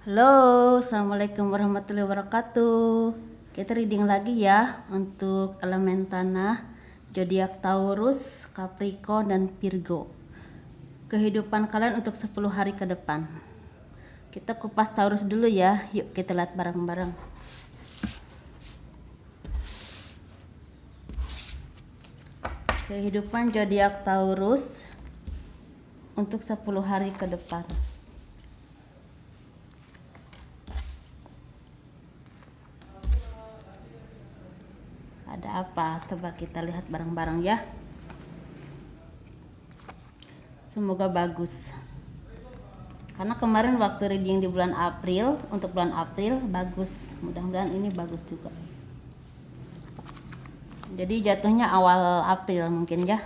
Halo, assalamualaikum warahmatullahi wabarakatuh. Kita reading lagi ya untuk elemen tanah, zodiak Taurus, Capricorn, dan Virgo. Kehidupan kalian untuk 10 hari ke depan. Kita kupas Taurus dulu ya. Yuk kita lihat bareng-bareng. Kehidupan zodiak Taurus untuk 10 hari ke depan. Ada apa? Coba kita lihat bareng-bareng ya. Semoga bagus. Karena kemarin waktu reading di bulan April, untuk bulan April bagus. Mudah-mudahan ini bagus juga. Jadi jatuhnya awal April mungkin ya.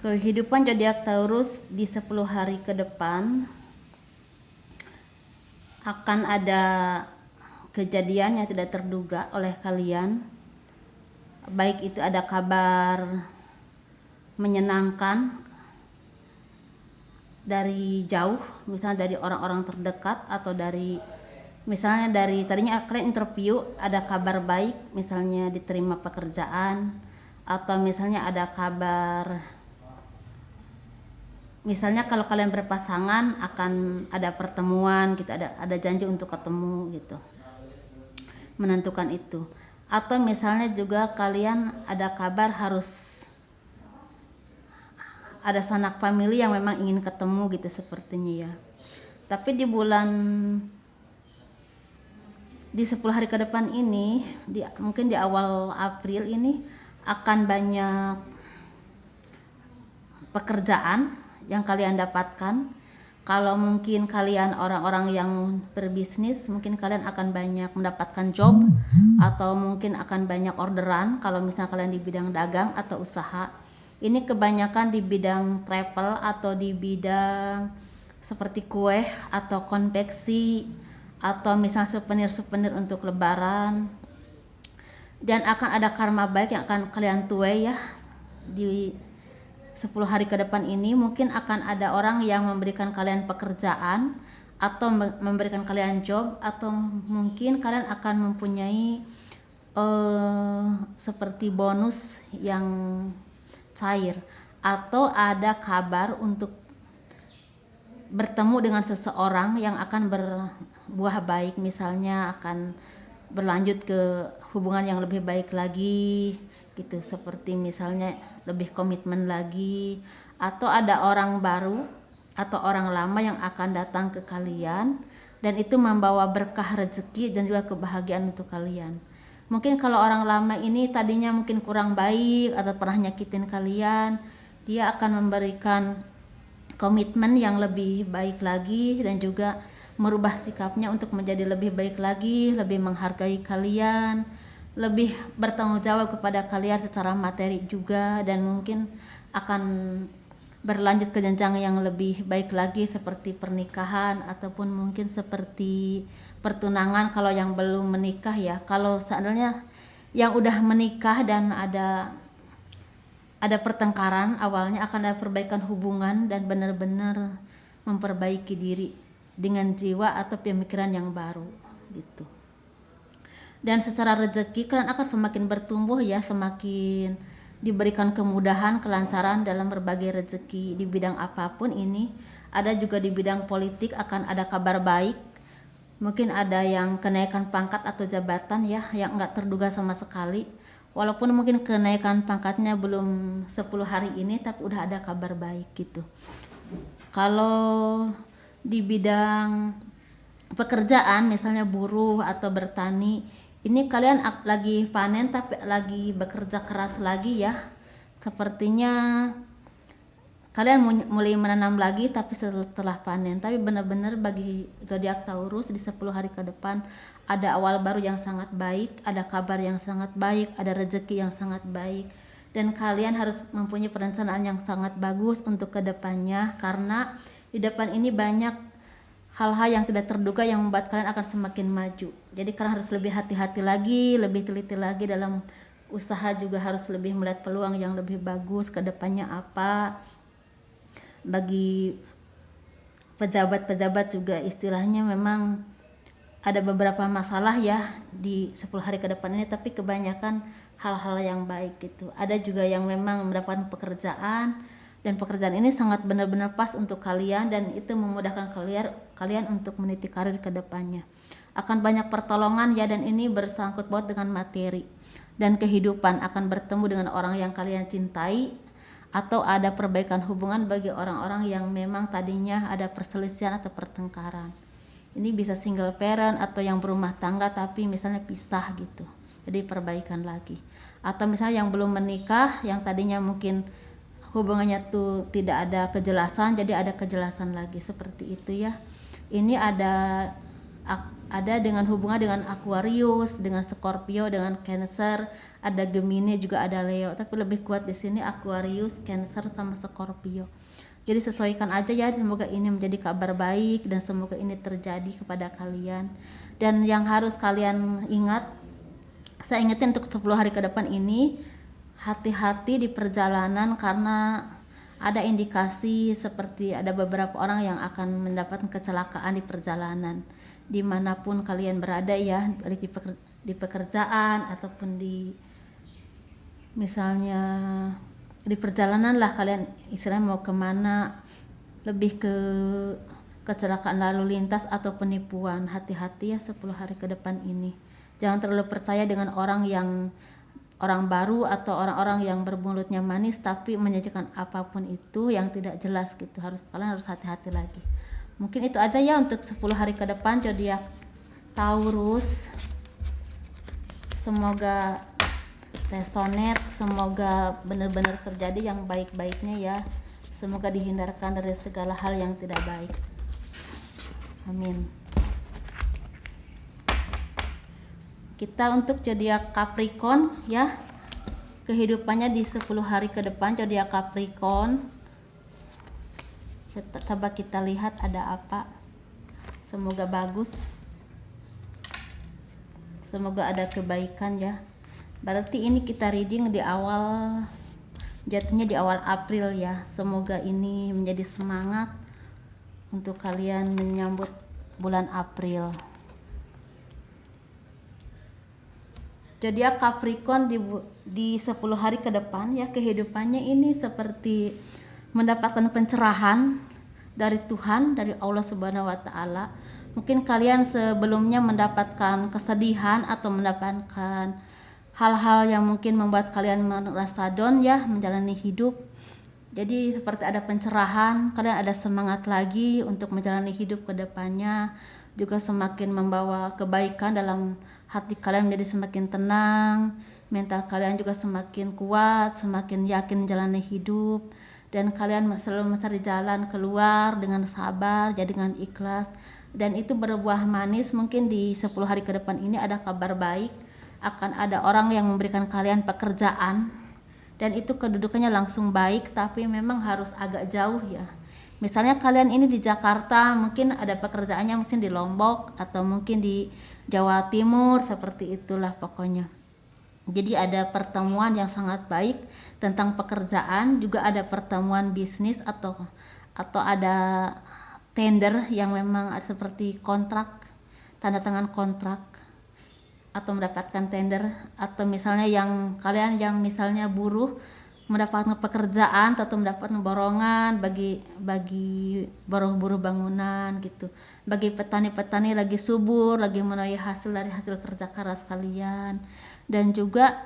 Kehidupan zodiak Taurus di 10 hari ke depan akan ada kejadian yang tidak terduga oleh kalian. Baik itu ada kabar menyenangkan dari jauh, misalnya dari orang-orang terdekat, atau dari misalnya dari tadinya kalian interview ada kabar baik, misalnya diterima pekerjaan, atau misalnya ada kabar, misalnya kalau kalian berpasangan akan ada pertemuan gitu, ada janji untuk ketemu gitu, menentukan itu. Atau misalnya juga kalian ada kabar harus ada sanak famili yang memang ingin ketemu gitu sepertinya ya. Tapi di 10 hari ke depan ini, mungkin di awal April ini akan banyak pekerjaan yang kalian dapatkan. Kalau mungkin kalian orang-orang yang berbisnis, mungkin kalian akan banyak mendapatkan job, atau mungkin akan banyak orderan. Kalau misalnya kalian di bidang dagang atau usaha, ini kebanyakan di bidang travel atau di bidang seperti kue atau konveksi, atau misalnya souvenir-souvenir untuk lebaran. Dan akan ada karma baik yang akan kalian tuai ya di 10 hari ke depan ini. Mungkin akan ada orang yang memberikan kalian pekerjaan atau memberikan kalian job, atau mungkin kalian akan mempunyai seperti bonus yang cair, atau ada kabar untuk bertemu dengan seseorang yang akan berbuah baik, misalnya akan berlanjut ke hubungan yang lebih baik lagi gitu, seperti misalnya lebih komitmen lagi, atau ada orang baru atau orang lama yang akan datang ke kalian, dan itu membawa berkah rezeki dan juga kebahagiaan untuk kalian. Mungkin kalau orang lama ini tadinya mungkin kurang baik atau pernah nyakitin kalian, dia akan memberikan komitmen yang lebih baik lagi, dan juga merubah sikapnya untuk menjadi lebih baik lagi, lebih menghargai kalian, lebih bertanggung jawab kepada kalian secara materi juga, dan mungkin akan berlanjut ke jenjang yang lebih baik lagi seperti pernikahan, ataupun mungkin seperti pertunangan kalau yang belum menikah ya. Kalau seandainya yang udah menikah dan ada pertengkaran, awalnya akan ada perbaikan hubungan dan benar-benar memperbaiki diri dengan jiwa atau pemikiran yang baru gitu. Dan secara rezeki kalian akan semakin bertumbuh ya, semakin diberikan kemudahan, kelancaran dalam berbagai rezeki di bidang apapun ini. Ada juga di bidang politik akan ada kabar baik, mungkin ada yang kenaikan pangkat atau jabatan ya yang enggak terduga sama sekali. Walaupun mungkin kenaikan pangkatnya belum 10 hari ini, tapi udah ada kabar baik gitu. Kalau di bidang pekerjaan, misalnya buruh atau bertani, ini kalian lagi panen tapi lagi bekerja keras lagi ya. Sepertinya kalian mulai menanam lagi tapi setelah panen. Tapi benar-benar bagi zodiak Taurus di 10 hari ke depan ada awal baru yang sangat baik, ada kabar yang sangat baik, ada rezeki yang sangat baik, dan kalian harus mempunyai perencanaan yang sangat bagus untuk kedepannya, karena di depan ini banyak hal-hal yang tidak terduga yang membuat kalian akan semakin maju. Jadi kalian harus lebih hati-hati lagi, lebih teliti lagi dalam usaha juga harus lebih melihat peluang yang lebih bagus ke depannya apa. Bagi pejabat-pejabat juga istilahnya memang ada beberapa masalah ya di 10 hari ke depan ini, tapi kebanyakan hal-hal yang baik gitu. Ada juga yang memang mendapatkan pekerjaan, dan pekerjaan ini sangat benar-benar pas untuk kalian, dan itu memudahkan kalian untuk meniti karir ke depannya. Akan banyak pertolongan ya, dan ini bersangkut paut dengan materi dan kehidupan. Akan bertemu dengan orang yang kalian cintai, atau ada perbaikan hubungan bagi orang-orang yang memang tadinya ada perselisihan atau pertengkaran. Ini bisa single parent atau yang berumah tangga tapi misalnya pisah gitu, jadi perbaikan lagi. Atau misalnya yang belum menikah, yang tadinya mungkin hubungannya tuh tidak ada kejelasan, jadi ada kejelasan lagi, seperti itu ya. Ini ada dengan hubungan dengan Aquarius, dengan Scorpio, dengan Cancer, ada Gemini, juga ada Leo, tapi lebih kuat di sini Aquarius, Cancer sama Scorpio. Jadi sesuaikan aja ya, semoga ini menjadi kabar baik dan semoga ini terjadi kepada kalian. Dan yang harus kalian ingat, saya ingetin untuk 10 hari ke depan ini, hati-hati di perjalanan karena ada indikasi seperti ada beberapa orang yang akan mendapatkan kecelakaan di perjalanan. Dimanapun kalian berada ya, di pekerjaan ataupun di misalnya di perjalanan lah kalian istilahnya mau kemana, lebih ke kecelakaan lalu lintas atau penipuan. Hati-hati ya 10 hari ke depan ini. Jangan terlalu percaya dengan orang baru atau orang-orang yang bermulutnya manis tapi menyajikan apapun itu yang tidak jelas gitu. Kalian harus hati-hati lagi. Mungkin itu aja ya untuk 10 hari ke depan zodiak Taurus. Semoga resonate, semoga benar-benar terjadi yang baik-baiknya ya. Semoga dihindarkan dari segala hal yang tidak baik. Amin. Kita untuk zodiak Capricorn ya. Kehidupannya di 10 hari ke depan zodiak Capricorn. Coba kita lihat ada apa. Semoga bagus. Semoga ada kebaikan ya. Berarti ini kita reading di awal, jatuhnya di awal April ya. Semoga ini menjadi semangat untuk kalian menyambut bulan April. Zodiak Capricorn di 10 hari ke depan ya, kehidupannya ini seperti mendapatkan pencerahan dari Tuhan, dari Allah Subhanahu wa taala. Mungkin kalian sebelumnya mendapatkan kesedihan atau mendapatkan hal-hal yang mungkin membuat kalian merasa down ya menjalani hidup. Jadi seperti ada pencerahan, kalian ada semangat lagi untuk menjalani hidup ke depannya, juga semakin membawa kebaikan dalam hati kalian, menjadi semakin tenang, mental kalian juga semakin kuat, semakin yakin menjalani hidup, dan kalian selalu mencari jalan keluar dengan sabar, jadi dengan ikhlas, dan itu berbuah manis. Mungkin di 10 hari ke depan ini ada kabar baik, akan ada orang yang memberikan kalian pekerjaan, dan itu kedudukannya langsung baik, tapi memang harus agak jauh ya. Misalnya kalian ini di Jakarta, mungkin ada pekerjaannya mungkin di Lombok atau mungkin di Jawa Timur, seperti itulah pokoknya. Jadi ada pertemuan yang sangat baik tentang pekerjaan, juga ada pertemuan bisnis atau ada tender yang memang seperti kontrak, tanda tangan kontrak, atau mendapatkan tender, atau misalnya yang kalian yang misalnya buruh mendapatkan pekerjaan atau mendapatkan borongan bagi buruh-buruh bangunan gitu, bagi petani-petani lagi subur, lagi menuai hasil dari hasil kerja keras kalian. Dan juga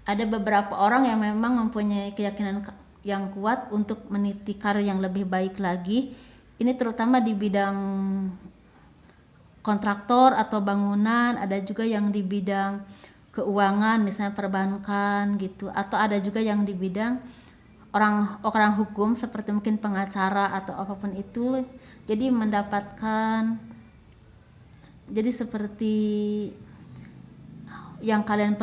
ada beberapa orang yang memang mempunyai keyakinan yang kuat untuk meniti karir yang lebih baik lagi. Ini terutama di bidang kontraktor atau bangunan, ada juga yang di bidang keuangan misalnya perbankan gitu, atau ada juga yang di bidang orang hukum seperti mungkin pengacara atau apapun itu. Jadi mendapatkan, jadi seperti yang kalian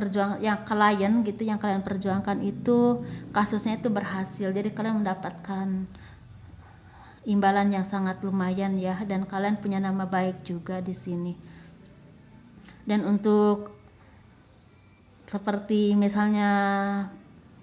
perjuangkan itu kasusnya itu berhasil, jadi kalian mendapatkan imbalan yang sangat lumayan ya, dan kalian punya nama baik juga di sini. Dan untuk seperti misalnya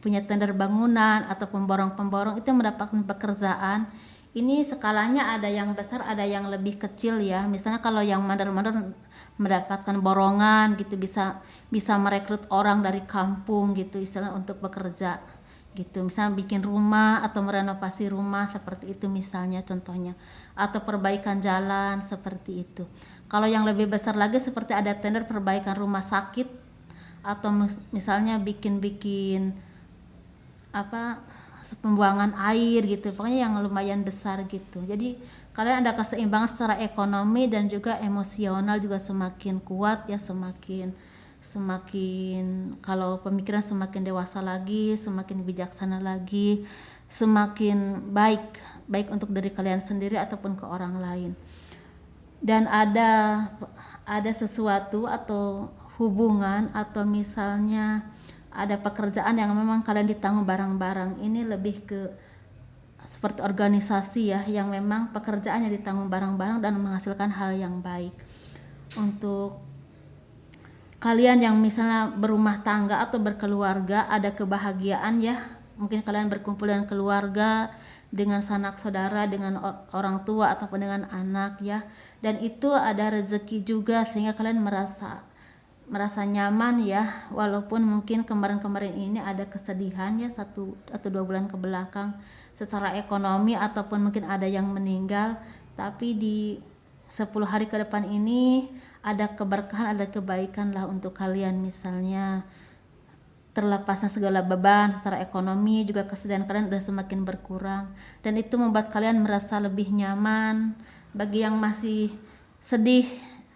punya tender bangunan atau pemborong-pemborong itu mendapatkan pekerjaan. Ini skalanya ada yang besar, ada yang lebih kecil ya. Misalnya kalau yang mandor-mandor mendapatkan borongan gitu, bisa merekrut orang dari kampung gitu istilah untuk bekerja gitu. Misalnya bikin rumah atau merenovasi rumah seperti itu misalnya contohnya, atau perbaikan jalan seperti itu. Kalau yang lebih besar lagi seperti ada tender perbaikan rumah sakit atau misalnya bikin apa pembuangan air gitu, pokoknya yang lumayan besar gitu. Jadi kalian ada keseimbangan secara ekonomi dan juga emosional juga semakin kuat ya, semakin kalau pemikiran semakin dewasa lagi, semakin bijaksana lagi, semakin baik untuk diri kalian sendiri ataupun ke orang lain. Dan ada sesuatu atau hubungan atau misalnya ada pekerjaan yang memang kalian ditanggung bareng-bareng. Ini lebih ke seperti organisasi ya, yang memang pekerjaannya ditanggung bareng-bareng dan menghasilkan hal yang baik. Untuk kalian yang misalnya berumah tangga atau berkeluarga, ada kebahagiaan ya, mungkin kalian berkumpul dengan keluarga, dengan sanak saudara, dengan orang tua ataupun dengan anak ya, dan itu ada rezeki juga sehingga kalian merasa nyaman ya, walaupun mungkin kemarin-kemarin ini ada kesedihan ya, 1 atau 2 bulan ke belakang secara ekonomi ataupun mungkin ada yang meninggal, tapi di 10 hari ke depan ini ada keberkahan, ada kebaikan lah untuk kalian, misalnya terlepasnya segala beban secara ekonomi, juga kesedihan kalian udah semakin berkurang, dan itu membuat kalian merasa lebih nyaman. Bagi yang masih sedih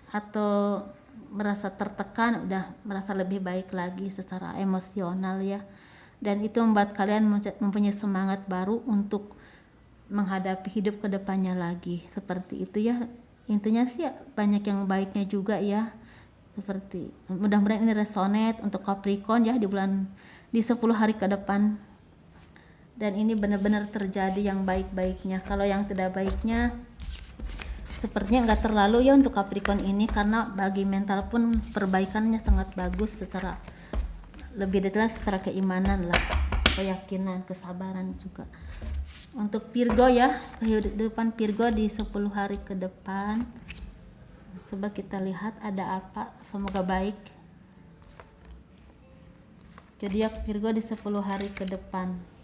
atau merasa tertekan, udah merasa lebih baik lagi secara emosional ya, dan itu membuat kalian mempunyai semangat baru untuk menghadapi hidup kedepannya lagi. Seperti itu ya, intinya sih banyak yang baiknya juga ya. Seperti mudah-mudahan ini resonate untuk Capricorn ya di 10 hari ke depan, dan ini benar-benar terjadi yang baik-baiknya. Kalau yang tidak baiknya sepertinya nggak terlalu ya untuk Capricorn ini, karena bagi mental pun perbaikannya sangat bagus secara lebih detail, secara keimanan lah, keyakinan, kesabaran juga. Untuk Virgo ya, kehidupan Virgo di 10 hari ke depan, coba kita lihat ada apa, semoga baik. Jadi ya Virgo di 10 hari ke depan.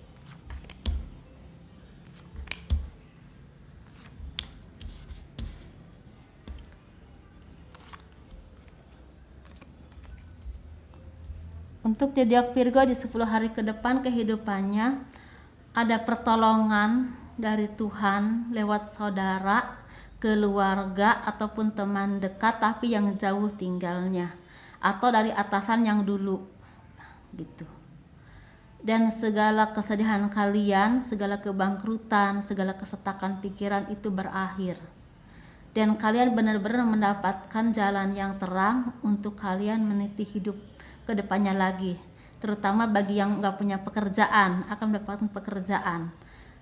Untuk zodiak Virgo di 10 hari ke depan, kehidupannya ada pertolongan dari Tuhan lewat saudara, keluarga ataupun teman dekat tapi yang jauh tinggalnya, atau dari atasan yang dulu gitu. Dan segala kesedihan kalian, segala kebangkrutan, segala kesetakan pikiran itu berakhir, dan kalian benar-benar mendapatkan jalan yang terang untuk kalian meniti hidup kedepannya lagi. Terutama bagi yang nggak punya pekerjaan, akan mendapatkan pekerjaan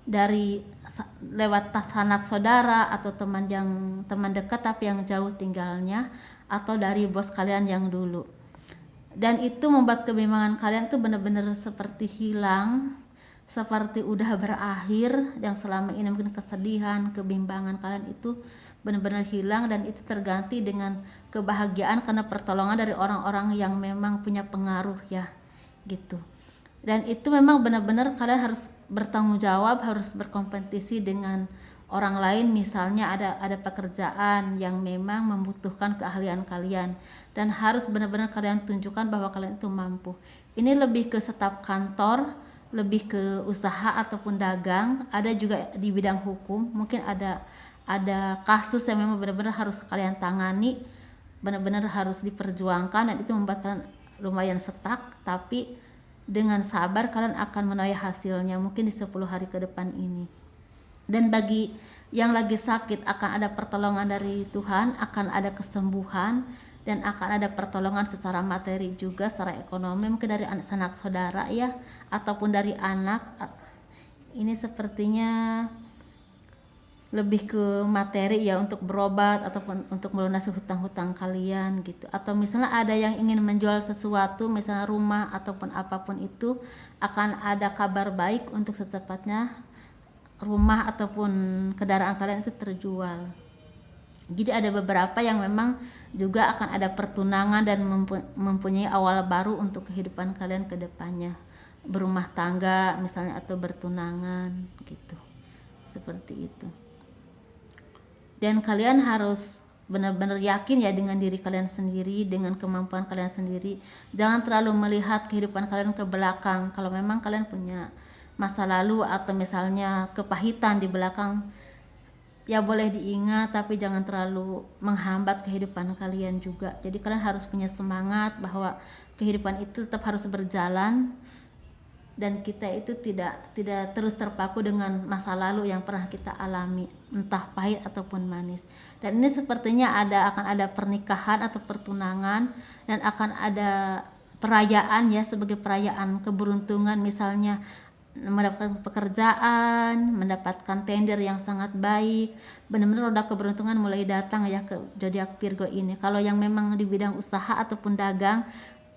dari lewat sanak saudara atau teman dekat tapi yang jauh tinggalnya, atau dari bos kalian yang dulu. Dan itu membuat kebimbangan kalian tuh benar-benar seperti hilang, seperti udah berakhir. Yang selama ini mungkin kesedihan, kebimbangan kalian itu benar-benar hilang, dan itu terganti dengan kebahagiaan karena pertolongan dari orang-orang yang memang punya pengaruh ya gitu. Dan itu memang benar-benar kalian harus bertanggung jawab, harus berkompetisi dengan orang lain. Misalnya ada pekerjaan yang memang membutuhkan keahlian kalian, dan harus benar-benar kalian tunjukkan bahwa kalian itu mampu. Ini lebih ke staf kantor, lebih ke usaha ataupun dagang, ada juga di bidang hukum. Mungkin ada kasus yang memang benar-benar harus kalian tangani, benar-benar harus diperjuangkan, dan itu membuat kalian lumayan stuck, tapi dengan sabar kalian akan menuai hasilnya mungkin di 10 hari ke depan ini. Dan bagi yang lagi sakit, akan ada pertolongan dari Tuhan, akan ada kesembuhan, dan akan ada pertolongan secara materi juga, secara ekonomi, mungkin dari sanak saudara ya, ataupun dari anak. Ini sepertinya lebih ke materi ya, untuk berobat ataupun untuk melunasi hutang-hutang kalian gitu. Atau misalnya ada yang ingin menjual sesuatu, misalnya rumah ataupun apapun itu, akan ada kabar baik untuk secepatnya rumah ataupun kendaraan kalian itu terjual. Jadi ada beberapa yang memang juga akan ada pertunangan dan mempunyai awal baru untuk kehidupan kalian ke depannya, berumah tangga misalnya atau bertunangan gitu, seperti itu. Dan kalian harus benar-benar yakin ya dengan diri kalian sendiri, dengan kemampuan kalian sendiri. Jangan terlalu melihat kehidupan kalian ke belakang. Kalau memang kalian punya masa lalu atau misalnya kepahitan di belakang, ya boleh diingat, tapi jangan terlalu menghambat kehidupan kalian juga. Jadi kalian harus punya semangat bahwa kehidupan itu tetap harus berjalan, dan kita itu tidak terus terpaku dengan masa lalu yang pernah kita alami, entah pahit ataupun manis. Dan ini sepertinya akan ada pernikahan atau pertunangan, dan akan ada perayaan ya, sebagai perayaan keberuntungan, misalnya mendapatkan pekerjaan, mendapatkan tender yang sangat baik. Benar-benar roda keberuntungan mulai datang ya ke zodiak Virgo ini. Kalau yang memang di bidang usaha ataupun dagang,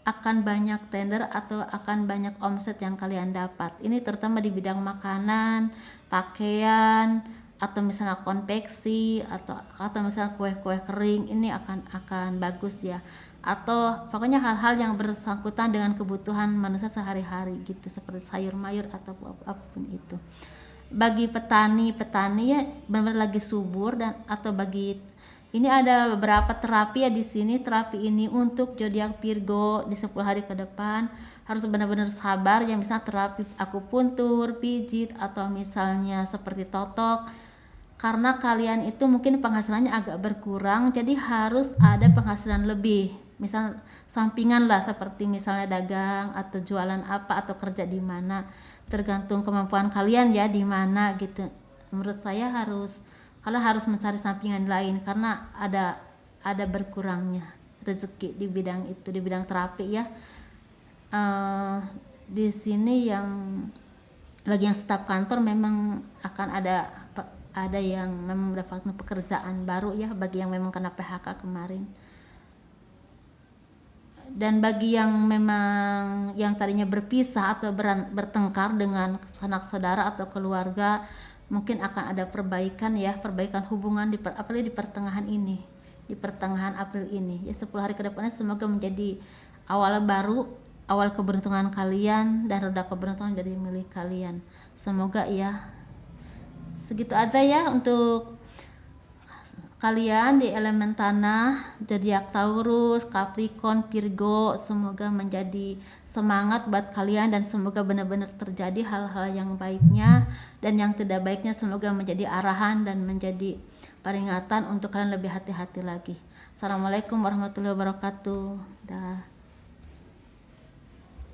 akan banyak tender atau akan banyak omset yang kalian dapat. Ini terutama di bidang makanan, pakaian, atau misalnya konveksi, atau misalnya kue-kue kering, ini akan bagus ya. Atau pokoknya hal-hal yang bersangkutan dengan kebutuhan manusia sehari-hari gitu, seperti sayur mayur atau apapun itu. Bagi petani ya benar-benar lagi subur, dan atau bagi ini ada beberapa terapi ya di sini. Terapi ini untuk zodiak Virgo di 10 hari ke depan harus benar-benar sabar ya, misalnya terapi akupuntur, pijit, atau misalnya seperti totok. Karena kalian itu mungkin penghasilannya agak berkurang, jadi harus ada penghasilan lebih. Misal sampingan lah, seperti misalnya dagang atau jualan apa atau kerja di mana. Tergantung kemampuan kalian ya di mana gitu. Menurut saya kalian harus mencari sampingan lain, karena ada berkurangnya rezeki di bidang itu, di bidang terapi ya. Di sini yang bagi yang staf kantor memang akan ada yang memang mendapatkan pekerjaan baru ya, bagi yang memang kena PHK kemarin. Dan bagi yang memang yang tadinya berpisah atau bertengkar dengan sanak saudara atau keluarga, mungkin akan ada perbaikan hubungan apalagi di pertengahan ini, di pertengahan April ini ya. 10 hari ke depannya semoga menjadi awal baru, awal keberuntungan kalian, dan roda keberuntungan jadi milik kalian. Semoga ya. Segitu aja ya untuk kalian di elemen tanah, zodiak Taurus, Capricorn, Virgo. Semoga menjadi semangat buat kalian, dan semoga benar-benar terjadi hal-hal yang baiknya, dan yang tidak baiknya semoga menjadi arahan dan menjadi peringatan untuk kalian lebih hati-hati lagi. Assalamualaikum warahmatullahi wabarakatuh. Dah.